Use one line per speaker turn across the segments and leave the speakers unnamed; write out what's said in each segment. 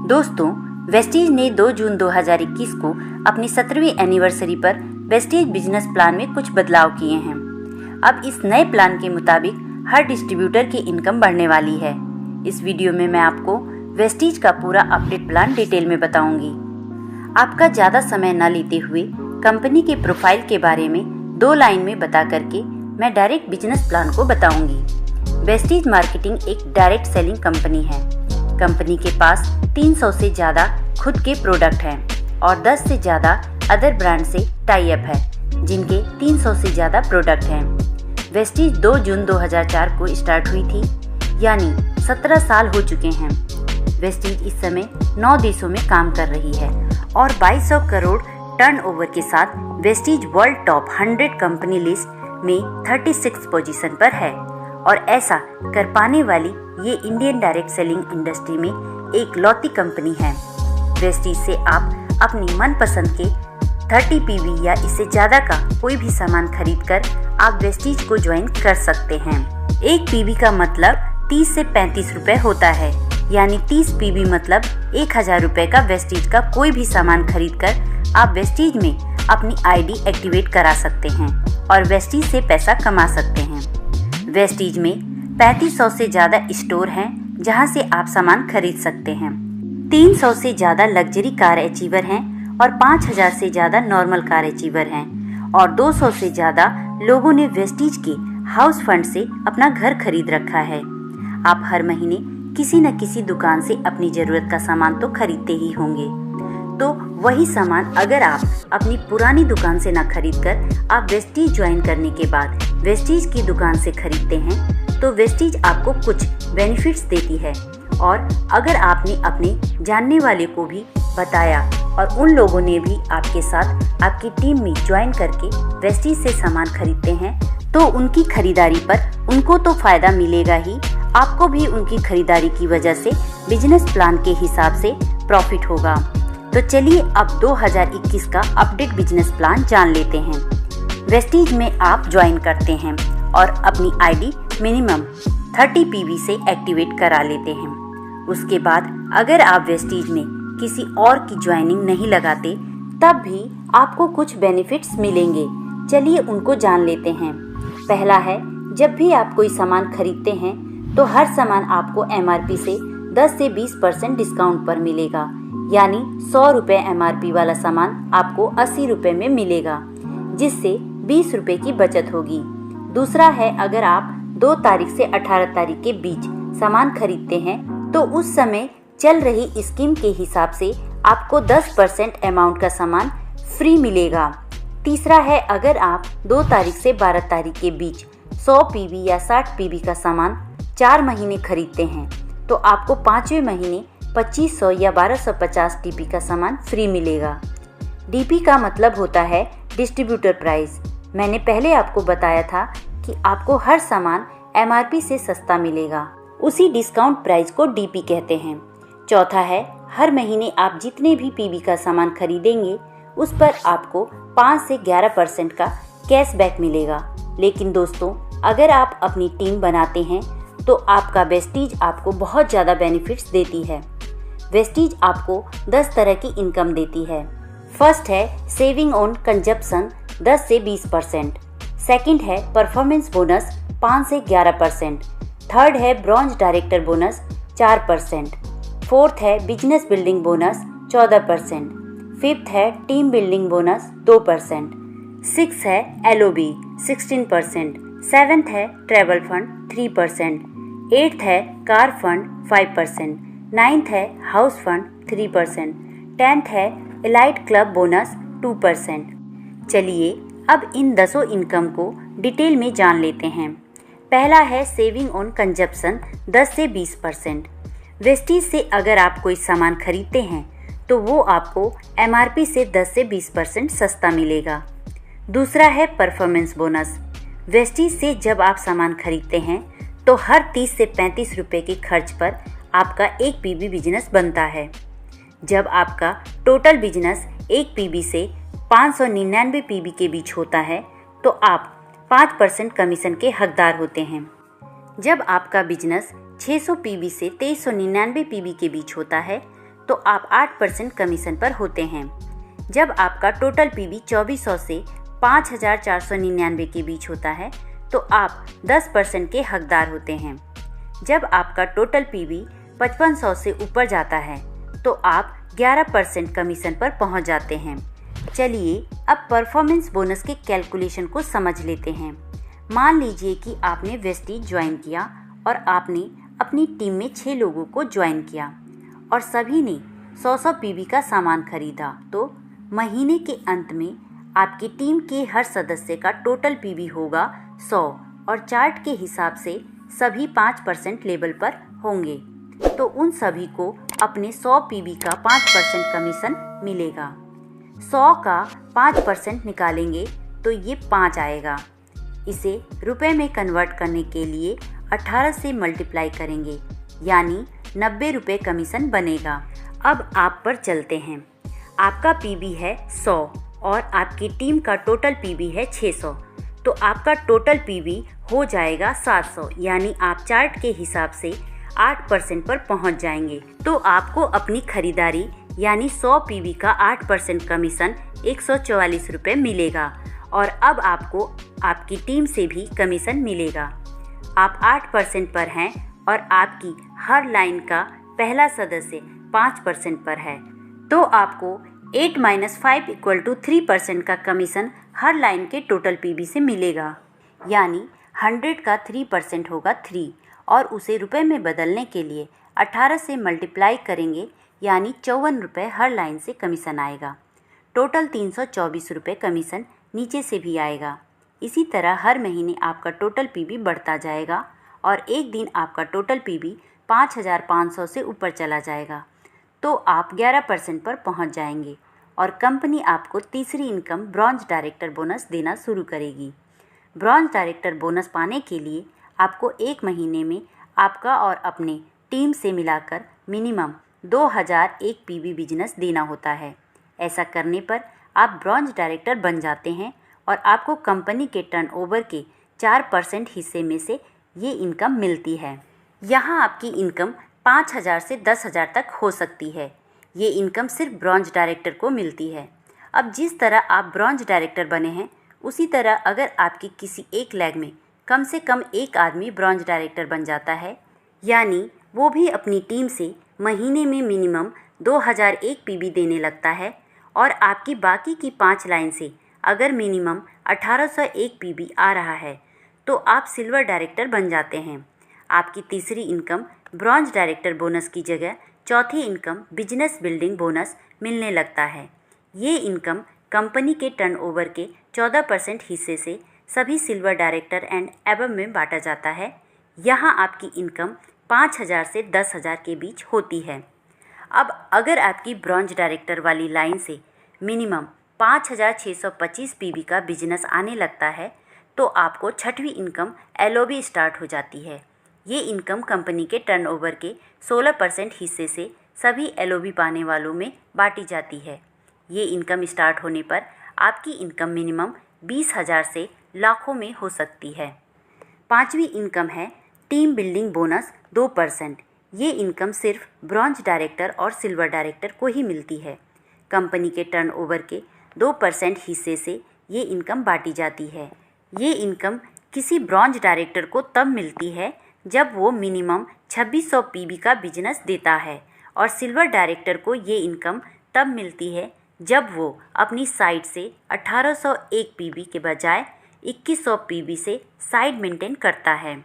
दोस्तों, वेस्टीज ने 2 जून 2021 को अपनी 17वीं एनिवर्सरी पर वेस्टीज बिजनेस प्लान में कुछ बदलाव किए हैं। अब इस नए प्लान के मुताबिक हर डिस्ट्रीब्यूटर की इनकम बढ़ने वाली है। इस वीडियो में मैं आपको वेस्टीज का पूरा अपडेट प्लान डिटेल में बताऊंगी। आपका ज़्यादा समय न लेते हुए कंपनी के प्रोफाइल के बारे में 2 लाइन में बता करके मैं डायरेक्ट बिजनेस प्लान को बताऊंगी। वेस्टीज मार्केटिंग एक डायरेक्ट सेलिंग कंपनी है। कंपनी के पास 300 से ज़्यादा खुद के प्रोडक्ट हैं और 10 से ज़्यादा अदर ब्रांड से टाई अप है, जिनके 300 से ज़्यादा प्रोडक्ट हैं। वेस्टीज 2 जून 2004 को स्टार्ट हुई थी, यानी 17 साल हो चुके हैं। वेस्टीज इस समय 9 देशों में काम कर रही है और 2200 करोड़ टर्नओवर के साथ Vestige world top 100 company list में 36 पोजीशन पर है और ऐसा कर पाने वाली ये इंडियन डायरेक्ट सेलिंग इंडस्ट्री में एक लौती कंपनी है। वेस्टीज से आप अपनी मनपसंद के 30 पीवी या इससे ज़्यादा का कोई भी सामान खरीदकर आप वेस्टीज को ज्वाइन कर सकते हैं। एक पीवी का मतलब 30 से 35 रुपए होता है, यानी 30 पीवी मतलब 1000 रुपए का वेस्टीज का कोई भी सामान खरीदकर आप वेस्टीज में अपनी आईडी एक्टिवेट करा सकते हैं और वेस्टीज से पैसा कमा सकते हैं। वेस्टीज में 3500 से ज़्यादा स्टोर हैं जहां से आप सामान खरीद सकते हैं। 300 से ज़्यादा लग्जरी कार अचीवर हैं और 5000 से ज़्यादा नॉर्मल कार अचीवर हैं और 200 से ज़्यादा लोगों ने वेस्टीज के हाउस फंड से अपना घर खरीद रखा है। आप हर महीने किसी न किसी दुकान से अपनी ज़रूरत का सामान तो खरीदते ही होंगे, तो वही सामान अगर आप अपनी पुरानी दुकान से ना खरीद कर आप वेस्टीज ज्वाइन करने के बाद वेस्टीज की दुकान से खरीदते हैं तो वेस्टीज आपको कुछ बेनिफिट्स देती है। और अगर आपने अपने जानने वाले को भी बताया और उन लोगों ने भी आपके साथ आपकी टीम में ज्वाइन करके वेस्टीज से सामान खरीदते हैं तो उनकी खरीदारी पर उनको तो फ़ायदा मिलेगा ही, आपको भी उनकी खरीदारी की वजह से बिजनेस प्लान के हिसाब से प्रॉफिट होगा। तो चलिए अब 2021 का अपडेट बिजनेस प्लान जान लेते हैं। वेस्टीज में आप ज्वाइन करते हैं और अपनी आईडी मिनिमम 30 पीवी से एक्टिवेट करा लेते हैं। उसके बाद अगर आप वेस्टीज में किसी और की ज्वाइनिंग नहीं लगाते तब भी आपको कुछ बेनिफिट्स मिलेंगे। चलिए उनको जान लेते हैं। पहला है, जब भी आप कोई सामान खरीदते हैं तो हर सामान आपको एमआरपी से 10 से 20% डिस्काउंट पर मिलेगा, यानी 100 रुपये एमआरपी वाला सामान आपको 80 रुपये में मिलेगा, जिससे 20 रुपये की बचत होगी। दूसरा है, अगर आप 2 तारीख से 18 तारीख के बीच सामान खरीदते हैं तो उस समय चल रही स्कीम के हिसाब से आपको 10% अमाउंट का सामान फ्री मिलेगा। तीसरा है, अगर आप 2 तारीख से 12 तारीख के बीच 100 पीवी या 60 पीवी का सामान 4 महीने खरीदते हैं तो आपको 5वें महीने 2500 या 1250 डीपी का सामान फ्री मिलेगा। डीपी का मतलब होता है डिस्ट्रीब्यूटर प्राइस। मैंने पहले आपको बताया था कि आपको हर सामान एमआरपी से सस्ता मिलेगा, उसी डिस्काउंट प्राइस को डीपी कहते हैं। चौथा है, हर महीने आप जितने भी पीवी का सामान खरीदेंगे उस पर आपको 5 से 11% का कैशबैक मिलेगा। लेकिन दोस्तों, अगर आप अपनी टीम बनाते हैं तो आपका वेस्टीज आपको बहुत ज़्यादा बेनिफिट्स देती है। वेस्टीज आपको 10 तरह की इनकम देती है। फर्स्ट है सेविंग ऑन कंजप्शन 10 से 20%। सेकंड है परफॉर्मेंस बोनस 5 से 11%। थर्ड है ब्रॉन्ज डायरेक्टर बोनस 4%। फोर्थ है बिजनेस बिल्डिंग बोनस 14%। फिफ्थ है टीम बिल्डिंग बोनस 2%। सिक्स है एलओबी 16%। सेवेंथ है ट्रैवल फंड 3%। एट्थ है कार फंड 5%। नाइन्थ है हाउस फंड 3%। 10th है एलाइट क्लब बोनस 2%। चलिए अब इन 10 इनकम को डिटेल में जान लेते हैं। पहला है सेविंग ऑन कंजप्शन 10 से 20%। वेस्टीज से अगर आप कोई सामान खरीदते हैं तो वो आपको एमआरपी से 10 से 20% सस्ता मिलेगा। दूसरा है परफॉर्मेंस बोनस। वेस्टीज से जब आप सामान खरीदते हैं तो हर 30 से 35 रुपये के खर्च पर आपका एक पीवी बिजनेस बनता है। जब आपका टोटल बिजनेस एक पीवी से 599 पीवी के बीच होता है तो आप 5% कमीशन के हकदार होते हैं। जब आपका बिजनेस 600 पीवी से 2399 पीवी के बीच होता है तो आप 8% कमीशन पर होते हैं। जब आपका टोटल पीवी 2400 से 5499 के बीच होता है तो आप 10% के हकदार होते हैं। जब आपका टोटल पीवी 5500 से ऊपर जाता है तो आप 11% कमीशन पर पहुंच जाते हैं। चलिए अब परफॉर्मेंस बोनस के कैलकुलेशन को समझ लेते हैं। मान लीजिए कि आपने वेस्टीज ज्वाइन किया और आपने अपनी टीम में 6 लोगों को ज्वाइन किया और सभी ने 100 पीवी का सामान खरीदा, तो महीने के अंत में आपकी टीम के हर सदस्य का टोटल पीवी होगा 100 और चार्ट के हिसाब से सभी 5% लेवल पर होंगे, तो उन सभी को अपने 100 पीवी का 5% कमीशन मिलेगा। 100 का 5% निकालेंगे तो ये 5 आएगा। इसे रुपए में कन्वर्ट करने के लिए 18 से मल्टीप्लाई करेंगे, यानी 90 रुपये कमीशन बनेगा। अब आप पर चलते हैं। आपका पीवी है 100 और आपकी टीम का टोटल पीवी है 600, तो आपका टोटल पीवी हो जाएगा 700, यानी आप चार्ट के हिसाब से 8% पर पहुंच जाएंगे। तो आपको अपनी खरीदारी यानी 100 पीवी का 8% कमीशन 144 रुपये मिलेगा और अब आपको आपकी टीम से भी कमीशन मिलेगा। आप 8% पर हैं और आपकी हर लाइन का पहला सदस्य 5% पर है, तो आपको 8 - 5 = 3% का कमीशन हर लाइन के टोटल पीवी से मिलेगा, यानी 100 का 3% होगा 3 और उसे रुपए में बदलने के लिए 18 से मल्टीप्लाई करेंगे, यानी 54 रुपये हर लाइन से कमीशन आएगा। टोटल 324 रुपये कमीशन नीचे से भी आएगा। इसी तरह हर महीने आपका टोटल पीवी बढ़ता जाएगा और एक दिन आपका टोटल पीवी 5500 से ऊपर चला जाएगा, तो आप 11% पर पहुंच जाएंगे और कंपनी आपको तीसरी इनकम ब्रॉन्ज डायरेक्टर बोनस देना शुरू करेगी। ब्रॉन्ज डायरेक्टर बोनस पाने के लिए आपको एक महीने में आपका और अपने टीम से मिलाकर मिनिमम 2001 पीवी बिजनेस देना होता है। ऐसा करने पर आप ब्रॉन्ज डायरेक्टर बन जाते हैं और आपको कंपनी के टर्नओवर के 4% हिस्से में से ये इनकम मिलती है। यहाँ आपकी इनकम 5000 से 10,000 तक हो सकती है। ये इनकम सिर्फ ब्रॉन्ज डायरेक्टर को मिलती है। अब जिस तरह आप ब्रॉन्ज डायरेक्टर बने हैं, उसी तरह अगर आपकी किसी एक लैग में कम से कम एक आदमी ब्रॉन्ज डायरेक्टर बन जाता है, यानी वो भी अपनी टीम से महीने में मिनिमम 2001 पीवी देने लगता है और आपकी बाकी की 5 लाइन से अगर मिनिमम 1801 पीवी आ रहा है, तो आप सिल्वर डायरेक्टर बन जाते हैं। आपकी तीसरी इनकम ब्रॉन्ज डायरेक्टर बोनस की जगह चौथी इनकम बिजनेस बिल्डिंग बोनस मिलने लगता है। ये इनकम कंपनी के टर्नओवर के 14% हिस्से से सभी सिल्वर डायरेक्टर एंड एबव में बांटा जाता है। यहाँ आपकी इनकम 5000 से 10,000 के बीच होती है। अब अगर आपकी ब्रॉन्ज डायरेक्टर वाली लाइन से मिनिमम 5625 पीवी का बिजनेस आने लगता है, तो आपको छठवीं इनकम एलओबी स्टार्ट हो जाती है। ये इनकम कंपनी के टर्नओवर के 16% हिस्से से सभी एलओबी पाने वालों में बांटी जाती है। ये इनकम स्टार्ट होने पर आपकी इनकम मिनिमम 20,000 से लाखों में हो सकती है। पांचवी इनकम है टीम बिल्डिंग बोनस 2%। ये इनकम सिर्फ ब्रॉन्ज डायरेक्टर और सिल्वर डायरेक्टर को ही मिलती है। कंपनी के टर्नओवर के 2% हिस्से से ये इनकम बांटी जाती है। ये इनकम किसी ब्रॉन्ज डायरेक्टर को तब मिलती है जब वो मिनिमम 2600 पीवी का बिजनेस देता है और सिल्वर डायरेक्टर को ये इनकम तब मिलती है जब वो अपनी साइड से 1801 पीवी के बजाय 2100 पीवी से साइड मेंटेन करता है।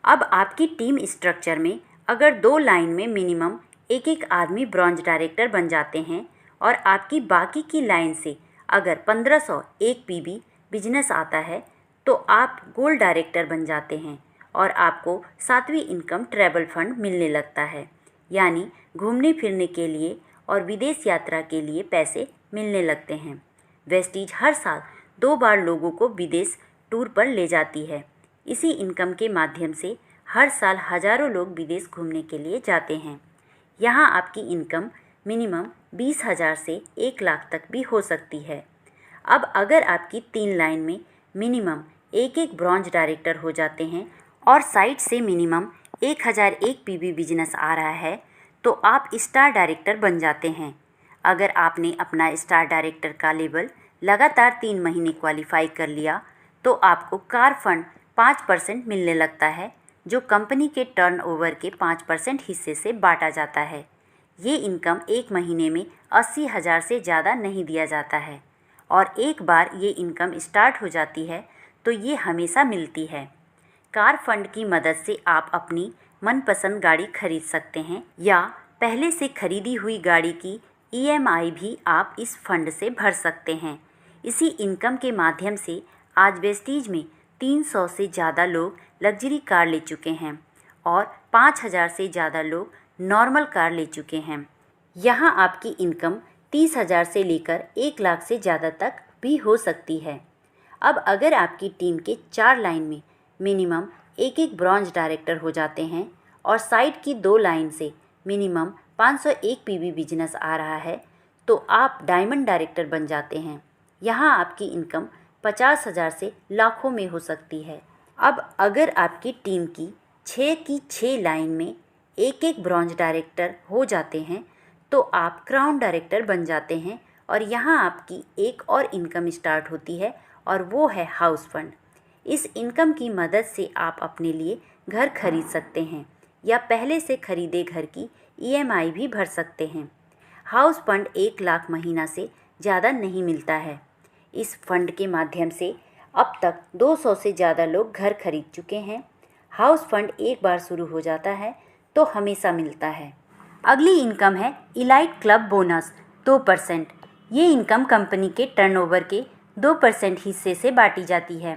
अब आपकी टीम स्ट्रक्चर में अगर 2 लाइन में मिनिमम एक आदमी ब्रॉन्ज डायरेक्टर बन जाते हैं और आपकी बाकी की लाइन से अगर 1501 पीवी बिजनेस आता है, तो आप गोल्ड डायरेक्टर बन जाते हैं और आपको 7वीं इनकम ट्रैवल फंड मिलने लगता है, यानी घूमने फिरने के लिए और विदेश यात्रा के लिए पैसे मिलने लगते हैं। वेस्टीज हर साल 2 बार लोगों को विदेश टूर पर ले जाती है। इसी इनकम के माध्यम से हर साल हजारों लोग विदेश घूमने के लिए जाते हैं। यहाँ आपकी इनकम मिनिमम 20,000 से 1 लाख तक भी हो सकती है। अब अगर आपकी 3 लाइन में मिनिमम एक ब्रॉन्ज डायरेक्टर हो जाते हैं और साइट से मिनिमम 1001 पीवी बिजनेस आ रहा है, तो आप स्टार डायरेक्टर बन जाते हैं। अगर आपने अपना स्टार डायरेक्टर का लेवल लगातार 3 महीने क्वालिफाई कर लिया तो आपको कार फंड 5% मिलने लगता है, जो कंपनी के टर्नओवर के 5% हिस्से से बांटा जाता है। ये इनकम एक महीने में 80,000 से ज़्यादा नहीं दिया जाता है और एक बार ये इनकम स्टार्ट हो जाती है तो ये हमेशा मिलती है। कार फंड की मदद से आप अपनी मनपसंद गाड़ी खरीद सकते हैं या पहले से खरीदी हुई गाड़ी की EMI भी आप इस फंड से भर सकते हैं। इसी इनकम के माध्यम से आज वेस्टीज में 300 से ज़्यादा लोग लग्जरी कार ले चुके हैं और 5,000 से ज़्यादा लोग नॉर्मल कार ले चुके हैं। यहाँ आपकी इनकम 30,000 से लेकर 1 लाख से ज़्यादा तक भी हो सकती है। अब अगर आपकी टीम के 4 लाइन में मिनिमम एक ब्रॉन्ज डायरेक्टर हो जाते हैं और साइड की 2 लाइन से मिनिमम 501 PV बिजनेस आ रहा है तो आप डायमंड डायरेक्टर बन जाते हैं। यहाँ आपकी इनकम 50,000 से लाखों में हो सकती है। अब अगर आपकी टीम की 6 लाइन में एक ब्रॉन्ज डायरेक्टर हो जाते हैं तो आप क्राउन डायरेक्टर बन जाते हैं और यहाँ आपकी एक और इनकम स्टार्ट होती है और वो है हाउस फंड। इस इनकम की मदद से आप अपने लिए घर खरीद सकते हैं या पहले से खरीदे घर की EMI भी भर सकते हैं। हाउस फंड 1 लाख महीना से ज़्यादा नहीं मिलता है। इस फंड के माध्यम से अब तक 200 से ज़्यादा लोग घर खरीद चुके हैं। हाउस फंड एक बार शुरू हो जाता है तो हमेशा मिलता है। अगली इनकम है इलाइट क्लब बोनस 2%। ये इनकम कंपनी के टर्नओवर के 2% हिस्से से बांटी जाती है।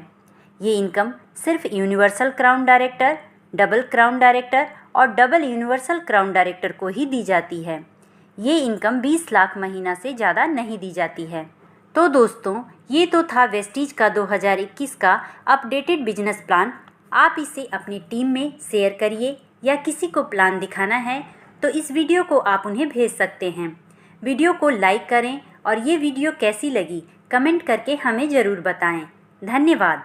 ये इनकम सिर्फ universal crown director, double crown director और डबल यूनिवर्सल क्राउन डायरेक्टर को ही दी जाती है। ये इनकम 20 लाख महीना से ज़्यादा नहीं दी जाती है। तो दोस्तों, ये तो था वेस्टीज का 2021 का अपडेटेड बिजनेस प्लान। आप इसे अपनी टीम में शेयर करिए या किसी को प्लान दिखाना है तो इस वीडियो को आप उन्हें भेज सकते हैं। वीडियो को लाइक करें और ये वीडियो कैसी लगी कमेंट करके हमें ज़रूर बताएं। धन्यवाद।